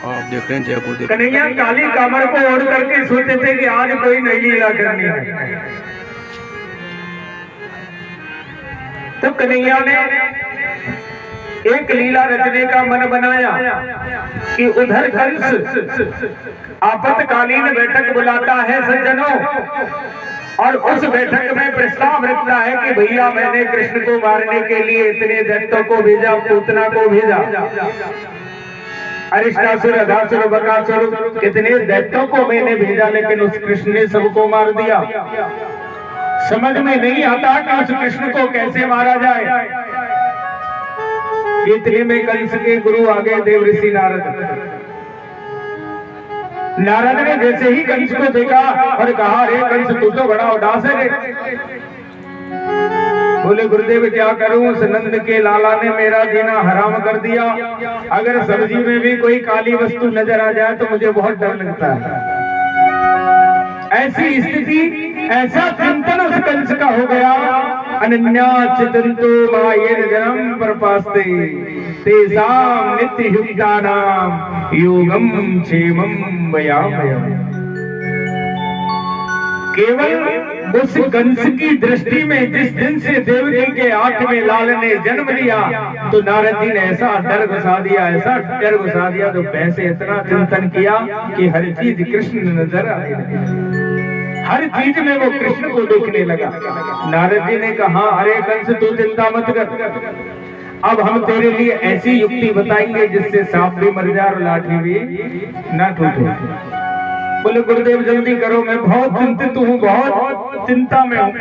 आप देख रहे हैं जयपुर देख। कन्हैया काली कामर को ओढ़ करके सोचते थे कि आज कोई नई लीला करनी है। तो कन्हैया ने एक लीला रचने का मन बनाया कि उधर कंस आपातकालीन बैठक बुलाता है सज्जनों, और उस बैठक में प्रस्ताव रखता है कि भैया मैंने कृष्ण को मारने के लिए इतने दैत्यों को भेजा, पूतना को भेजा, अरिष्टासुर, अघासुर, बकासुर, कितने दैत्यों को मैंने भेजा, लेकिन उस कृष्ण ने सबको मार दिया। समझ में नहीं आता कि उस कृष्ण को कैसे मारा जाए। इतने में कंस के गुरु आ गए, देवऋषि नारद। नारद ने जैसे ही कंस को देखा और कहा, अरे कंस तू तो बड़ा उदास है रे। बोले गुरुदेव क्या करूं, उस नंद के लाला ने मेरा जीना हराम कर दिया। अगर सब्जी में भी कोई काली वस्तु नजर आ जाए तो मुझे बहुत डर लगता है। ऐसी स्थिति, ऐसा चिंतन उस कंस का हो गया। अनन्या चिंतन्तो मायेन जन्म प्रपास्ते तेषां नित्य युक्तानां योगम क्षेमम वयामयम्। केवल उस कंस की दृष्टि में जिस दिन से देवकी के आंख में लाल ने जन्म लिया, तो नारद जी ने ऐसा डर घुसा दिया, ऐसा डर घुसा दिया, तो वैसे इतना चिंतन किया कि हर चीज कृष्ण नजर आने लगी। हर चीज में वो कृष्ण को देखने लगा। नारद जी ने कहा, अरे कंस तू चिंता मत कर, अब हम तेरे लिए ऐसी युक्ति बताएंगे जिससे सांप भी मर जाए और लाठी भी ना टूटे। बोले गुरुदेव जल्दी करो, मैं बहुत चिंतित हूँ, बहुत चिंता में हूँ।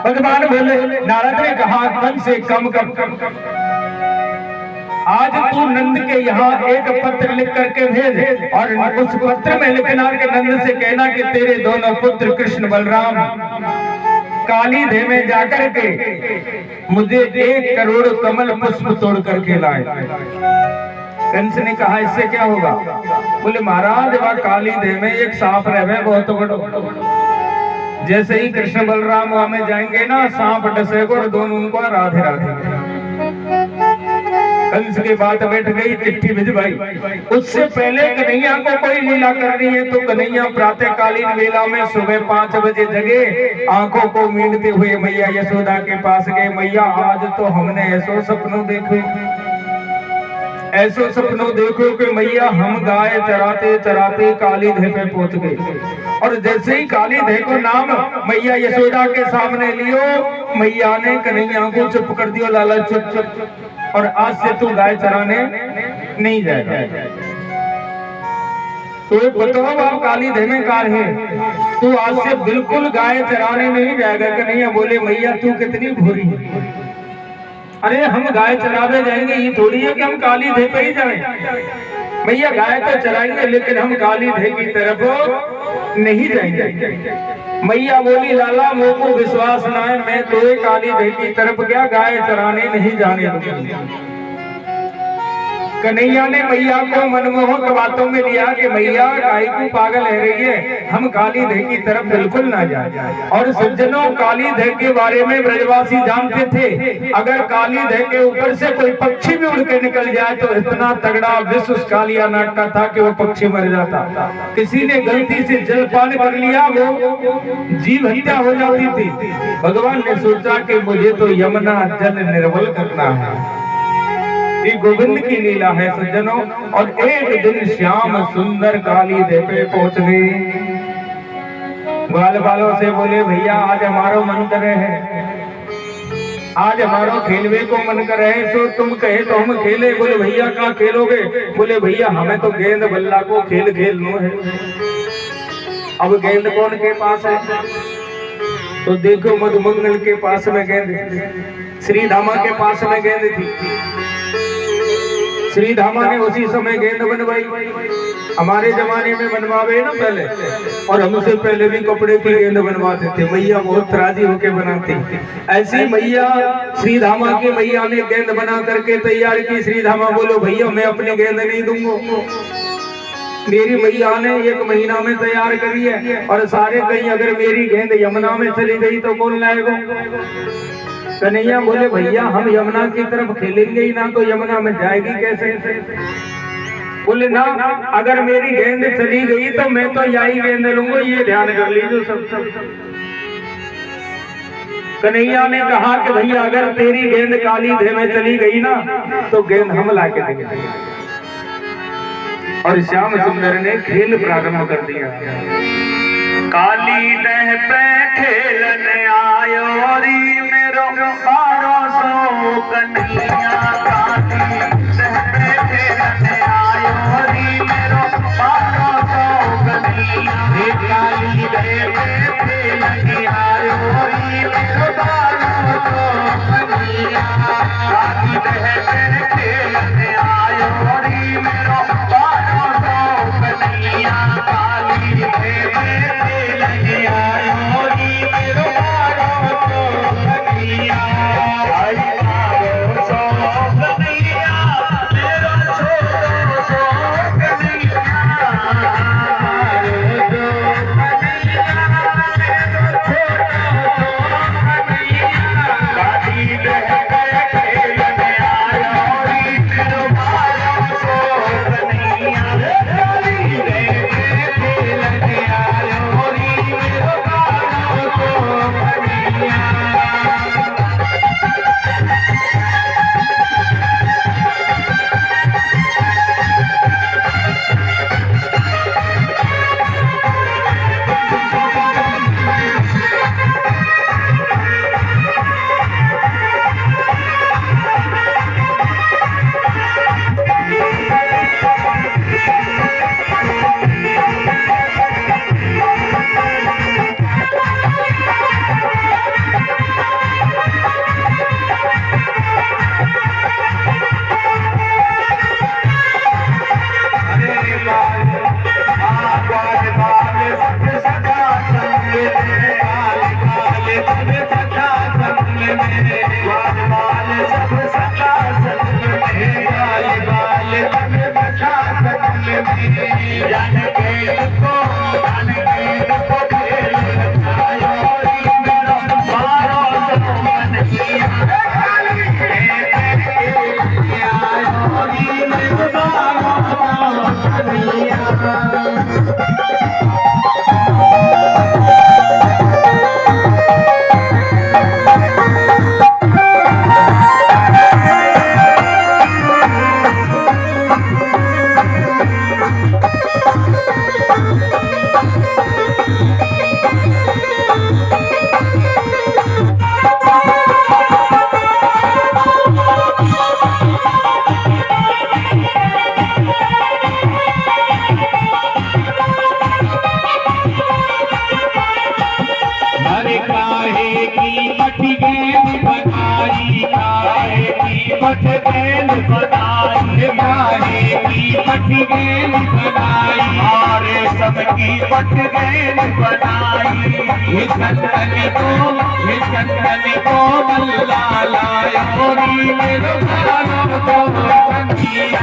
भगवान बोले, नारद ने कहा, कम से कम आज तू नंद के यहाँ एक पत्र लिख करके भेज, और उस पत्र में लिखना कि नंद से कहना कि तेरे दोनों पुत्र कृष्ण बलराम काली धे में जाकर के मुझे 1 करोड़ कमल पुष्प तोड़ करके लाए। कंस ने कहा, इससे क्या होगा? बोले महाराज वह काली धे में एक सांप रहे बहुत बड़ा, जैसे ही कृष्ण बलराम वहां में जाएंगे ना, सांप डसेगा और दोनों उनको राधे राधे। कंस के बात बैठ गई, चिट्ठी भिजवाई। उससे पहले कन्हैया को कोई लीला करनी है, तो कन्हैया प्रातःकालीन वेला में सुबह 5 बजे जगे, आंखों को मींडते हुए मैया यशोदा के पास गए। मैया आज तो हमने ऐसो सपनों देखो, ऐसो सपनों देखो कि मैया हम गाय चराते चराते काली धे पे पहुंच गए, और जैसे ही काली धे को नाम मैया यशोदा के सामने लियो, मैया ने कन्हैया को चुप कर दियो, लाला चुप चुप, और आज से तू गाय चराने नहीं जाएगा। तो बताओ आप काली धे में कार है, तू आज से बिल्कुल गाय चराने नहीं जाएगा। कन्हैया बोले, मैया तू कितनी भूरी है, अरे हम गाय चरावे जाएंगे, ये थोड़ी है कि हम काली धे पे ही जाएं। भैया गाय तो चराएंगे, लेकिन हम काली धे की तरफ नहीं जाएंगे। मैया बोली, लाला मुझ को विश्वास ना है, मैं तो काली धे की तरफ क्या गाय चराने नहीं जाने दूंगी। कन्हैया ने मैया को मनमोहक बातों में लिया कि मैया गाय को पागल है रही है, हम काली धे की तरफ बिल्कुल ना जाए। और सज्जनों, काली धे के बारे में ब्रजवासी जानते थे, अगर काली धे के ऊपर से कोई पक्षी भी उड़ के निकल जाए तो इतना तगड़ा विष उस कालिया नाग का था कि वो पक्षी मर जाता। किसी ने गलती से जलपान कर लिया, वो जीव हत्या हो जाती थी। भगवान ने सोचा कि मुझे तो यमुना जल निर्मल करना है। ये गोविंद की लीला है सज्जनों। और एक दिन श्याम सुंदर काली धे पे पहुंच गए। ग्वाल बालों से बोले, भैया आज हमारो मन करे है, आज हमारो खेलवे को मन करे है, तो तुम कहे तो हम खेले। बोले भैया कहाँ खेलोगे? बोले भैया हमें तो गेंद बल्ला को खेल खेलना है। अब गेंद कौन के पास है? तो देखो मधुमंगल के पास में गेंद, श्री धामा के पास में गेंद थी। श्री धामा ने उसी समय गेंद बनवाई। हमारे जमाने में बनवावे ना पहले, और हमसे पहले भी कपड़े की गेंद बनवाते थे। मैया बहुत राजी होके बनाती। ऐसी मैया श्री धामा की मैया ने गेंद बना करके तैयार की। श्री धामा बोलो, भैया मैं अपनी गेंद नहीं दूंगा, मेरी मैया ने 1 महीना में तैयार करी है, और सारे कहीं अगर मेरी गेंद यमुना में चली गई तो कौन लाएगा? कन्हैया बोले, भैया हम यमुना की तरफ खेलेंगे ही ना, तो यमुना में जाएगी कैसे? बोले ना, अगर मेरी गेंद चली गई तो मैं तो यही गेंद लूंगा, ये ध्यान कर लीजिए सब। कन्हैया ने कहा कि भैया अगर तेरी गेंद काली देह में चली गई ना तो गेंद हम ला के देंगे। और श्याम सुंदर ने खेल प्रारंभ कर दिया। काली देह पे खेलने आयो री मेरो 1200 कन्हैया, काली देह पे खेलने आयो री मेरो 1200 कन्हैया, काली देह पे खेलने आयो री मेरो 1200 कन्हैया, काली देह पे खेलने आयो री मेरो 1200 कन्हैया, काली देह पे खेलने आयो री मेरो 1200 कन्हैया, आई 1200 कन्हैया मेरो 1400 कन्हैया,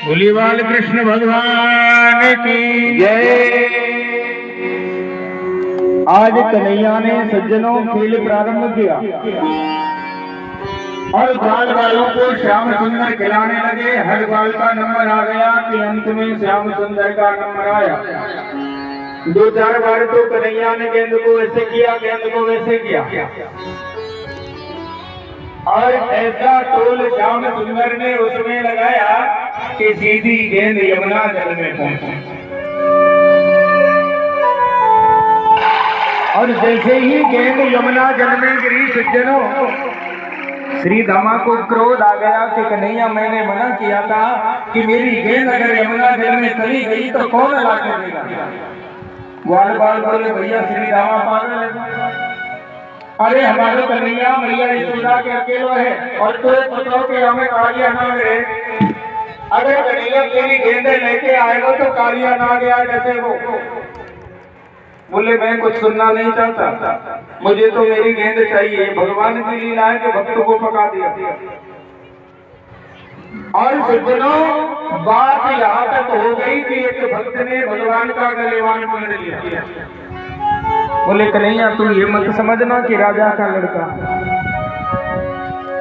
'बोली बाल कृष्ण भगवान की जय'। आज कन्हैया ने सज्जनों खेल प्रारंभ किया और बाल वालों को श्याम सुंदर खिलाने लगे। हर बाल का नंबर आ गया कि अंत में श्याम सुंदर का नंबर आया। 2-4 बार तो कन्हैया ने गेंद को ऐसे किया, गेंद को वैसे किया और ऐसा टोल श्याम सुंदर ने उसमें लगाया कि सीधी गेंद यमुना जल में पहुंची और जैसे ही गेंद यमुना जल में गिरी सज्जनों, श्री धामा को क्रोध आ गया कि कन्हैया मैंने मना किया था कि मेरी गेंद अगर यमुना जल में चली गई तो कौन ला के देगा। ग्वाल बाल बोले भैया श्री धामा पागल है, अरे हमारे कन्हैया मैया यशोदा के अकेलो है और तो पुत्रों के हमें कालिया ना गिरे। अगर कन्हैया तेरी गेंद लेके आएगा तो कालिया ना गया कैसे वो। बोले मैं कुछ सुनना नहीं चाहता, मुझे तो मेरी गेंद चाहिए। भगवान की लीला है कि भक्तों को पका दिया। और सज्जनों, बात यहाँ तक हो गई कि एक भक्त ने भगवान का गलेवान पकड़ लिया। बोले कन्हैया तू ये मत समझना कि राजा का लड़का,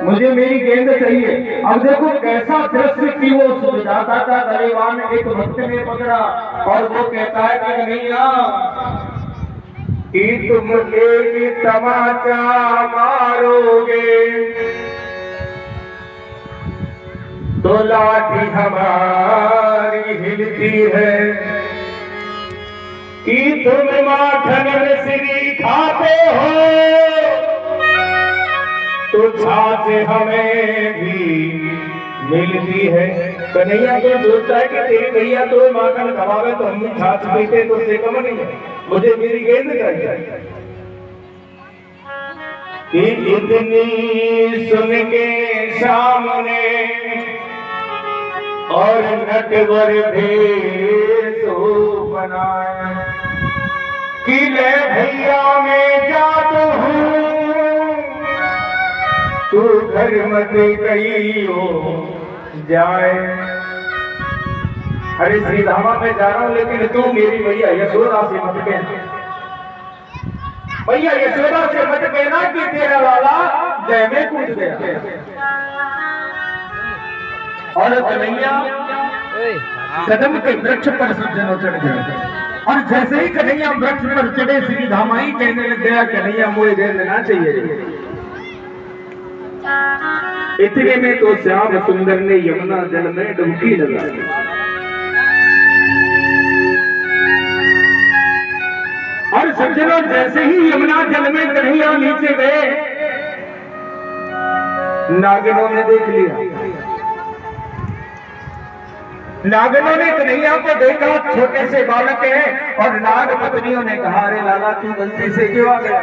मुझे मेरी गेंद चाहिए। अब देखो कैसा दृश्य कि वो सुजाता का गलेवान एक भक्त ने पकड़ा और वो कहता है कि कन्हैया कि तुम एक तमाचा मारोगे तो लाठी हमारी हिलती है, कि तुम माखन मिश्री खाते हो तो छाछ हमें भी मिलती है। कन्हैया तो सोचता है कि तेरी भैया तो माखन खवावे तो हम छाछ पीते तो उससे कम नहीं है, मुझे मेरी गेंद चाहिए। इतनी सुन के सामने और नटवर भेष बनाया कि ले भैया मैं जात हूँ तू घर मत गई हो जाए। अरे श्री धामा में जा रहा हूं लेकिन तू मेरी भैया यशोदा से मत कहना, भैया यशोदा से मत कहना कि तेरा लाला जय में कूद गया। और कन्हैया कदम के वृक्ष पर सज्जनों चढ़ गया और जैसे ही कन्हैया वृक्ष पर चढ़े श्री धामा ही कहने लग गया कन्हैया मुझे गेंद ना चाहिए। इतने में तो श्याम सुंदर ने यमुना जल में डुबकी लगा दी। और सज्जनों जैसे ही यमुना जल में कन्हैया नीचे गए, नागिनों ने देख लिया। नागिनों ने कन्हैया को देखा, छोटे से बालक है, और नाग पत्नियों ने कहा अरे लाला तू गलती से क्यों आ गया,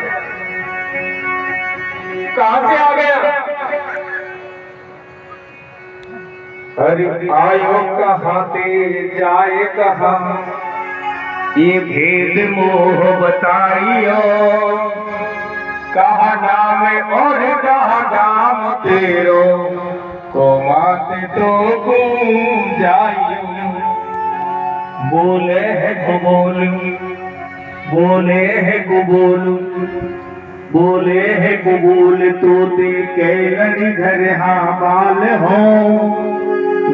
कहां से आ गया। अरे आयो कहां ते जाए कहां, ये भेद मोह बताइयो, कहा नाम और कहा दाम तेरो, को माते तो को जाइयो। बोले है कुबोल, बोले है कुबोल, बोले है कुबोल तोते कैलन घर हाँ बाल हो,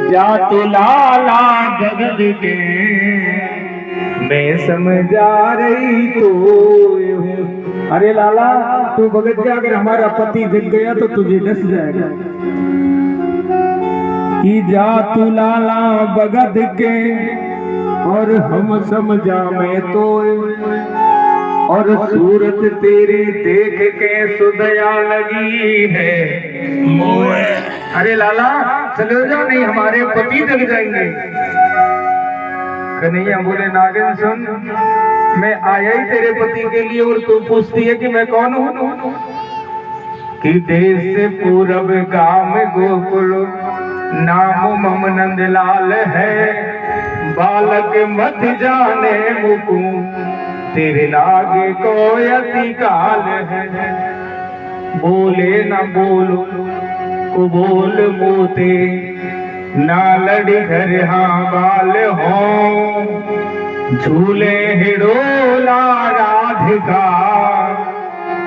जा तो लाला जगद के मैं समझा रही तो हूँ। अरे लाला तू भगत जा, अगर हमारा पति जग गया तो तुझे डस जाएगा। कि जा तू लाला भगत के और हम समझा मैं तो, और सूरत तेरी देख के सुदया लगी है मोए। अरे लाला चलो जाओ, नहीं हमारे पति जग जाएंगे। कन्हैया बोले नागिन सुन, मैं आया ही तेरे पति के लिए और तू पूछती है कि मैं कौन हूँ। कि देश से पूरब गांव गोकुल नाम मम नंदलाल है, बालक मत जाने मुकु तेरे लागे को अति काल है। बोले न बोलो को बोल मोते, ना लड़ी घर हाँ बाल हो, झूले हिडोला राधिका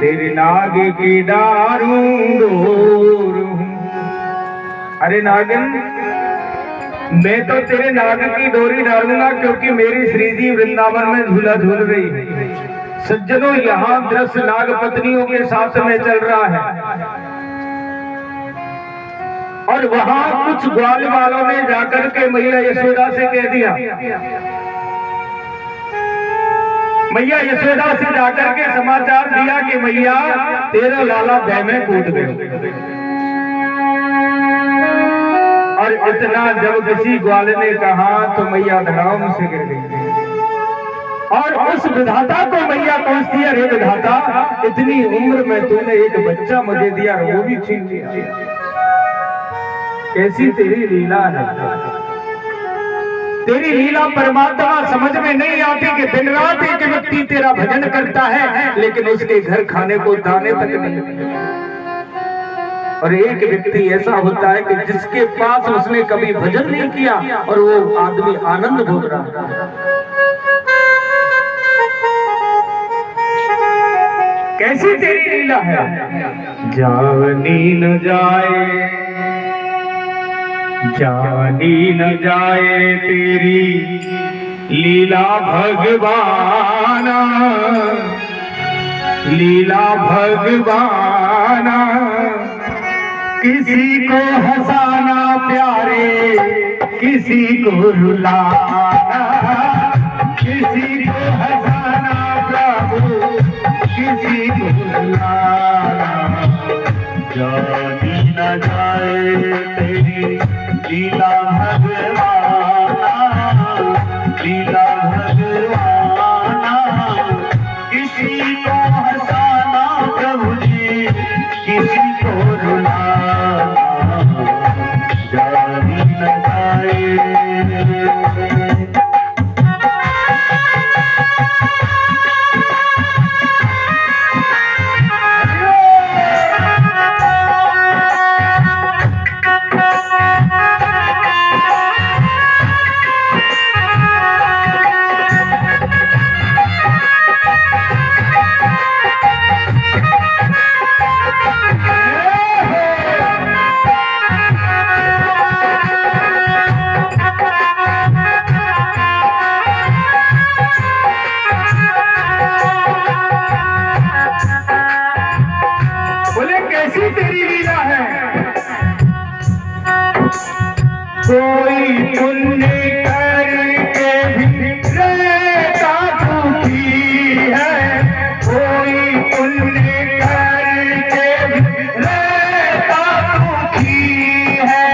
तेरे नाग की दारूर। अरे नागिन मैं तो तेरे नाग की डोरी डालूंगा, क्योंकि मेरी श्रीजी वृंदावन में झूला झूल रही है। सज्जनों यहाँ दृश्य नाग पत्नियों के साथ में चल रहा है, और वहां कुछ ग्वाल वालों ने जाकर के मैया यशोदा से कह दिया मैया यशोदा से जाकर के समाचार दिया कि मैया तेरा लाला दह में कूद गए। और इतना जब किसी ग्वाल ने कहा तो मैया धड़ाम से गिर गई। और उस विधाता को मैया पहुंचती है, अरे विधाता इतनी उम्र में तूने एक बच्चा मुझे दिया, वो भी छीन लिया, कैसी तेरी लीला है। तेरी लीला परमात्मा समझ में नहीं आती कि दिन रात एक व्यक्ति तेरा भजन करता है लेकिन उसके घर खाने को दाने तक नहीं। और एक व्यक्ति ऐसा होता है कि जिसके पास उसने कभी भजन नहीं किया और वो आदमी आनंद भोग रहा है। कैसी तेरी लीला है। जानी न जाए, जानी न जाए तेरी लीला भगवाना, लीला भगवाना। किसी को हंसाना प्यारे, किसी को रुलाना, किसी को हंसाना प्रभु, किसी को रुलाना। जानी न जाए तेरी लीला भगवाना, लीला भगवाना। किसी को हंसाना प्रभु जी, किसी को रुलाना। जानी न जाए। कोई पुण्य करके भी रहता दुखी है, कोई पुण्य करके भी रहता दुखी है,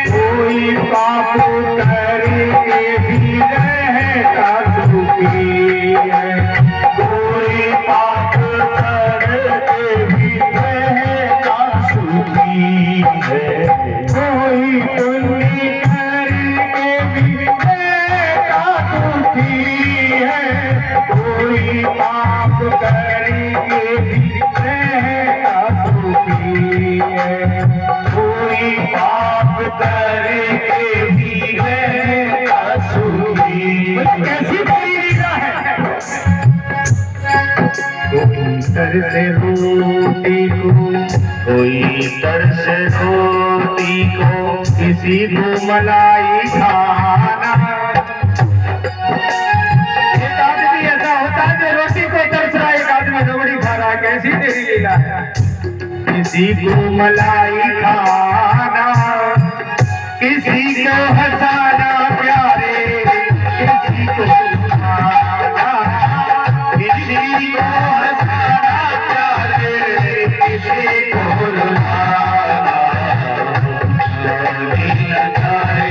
कोई पाप करके भी रहता दुखी है, कोई पाप करके भी रहता सुखी है, कोई पुण्य कोई पाप करके भी रहता सुखी है, कोई पाप करके भी रहता सुखी। कैसी तेरी लीला है। कोई तरसे रोटी को, कोई तरसे रोटी को, किसी को मलाई खाना। कैसी तेरी लीला है। किसी को मलाई खाना, किसी को हंसाना प्यारे, किसी को रुलाना, किसी को हंसाना प्यारे, किसी को रुलाना। जानी न जाए।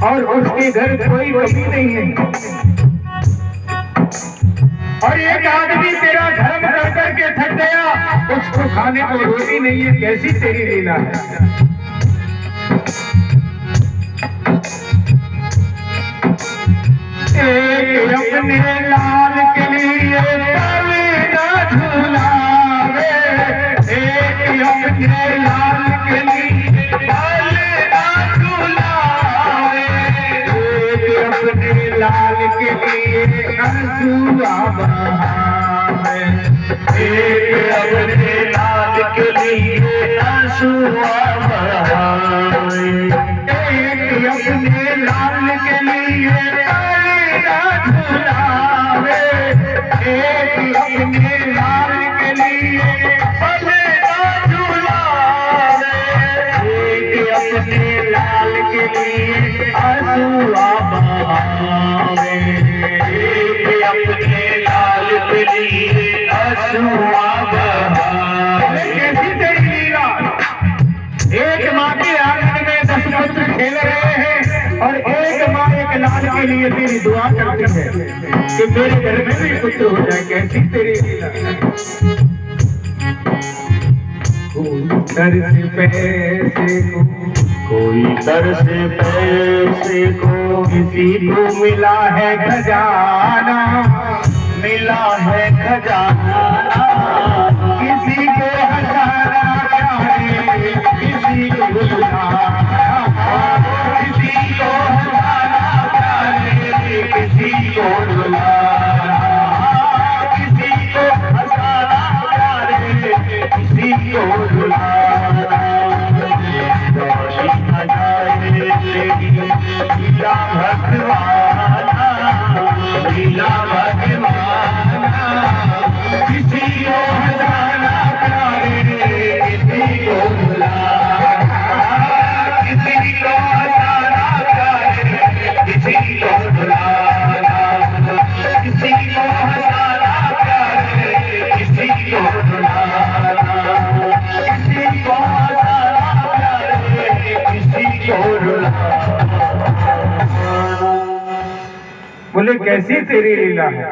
और उसके घर कोई कमी नहीं है, और एक आदमी तेरा धर्म कर करके थक गया, उसको खाने को रोटी नहीं है। कैसी तेरी लीला है। एक अपने लाल के लिए झूलावे, अपने लाल के लिए पालना झुलावे, अपने लाल के लिए आंसुआ बहावे, अपने लाल के लिए आंसुआ बहावे, अपने लाल के लिए पालना झुलावे, अपने लाल के लिए पालना झुलावे, अपने लाल के लिए आंसुआ बहावे, अपने लाल के लिए आंसुआ बहावे। कैसी तेरी लीला, एक माँ के आंगन में 10 पुत्र खेल रहे हैं और एक माँ एक लाल के लिए तेरी दुआ करती है कि मेरे घर में भी पुत्र हो जाए। कैसी तेरी लीला। कोई तरस पैसे को किसी को मिला है खजाना, मिला है खजाना, किसी को हजारा प्यारे, किसी को रुलाना, किसी को हजारा प्यारे, किसी को रुलाना, किसी को हजारा प्यारे, किसी को रुलाना। रोशन हजारे तेरी लीला भगवाना, लीला भगवाना, किसी को हजारा प्यारे, किसी को रुलाना, किसी को हजारा प्यारे, किसी को रुलाना, किसी को हजारा प्यारे, किसी को रुलाना, किसी को हजारा प्यारे, किसी को रुलाना। बोले कैसी तेरी लीला है।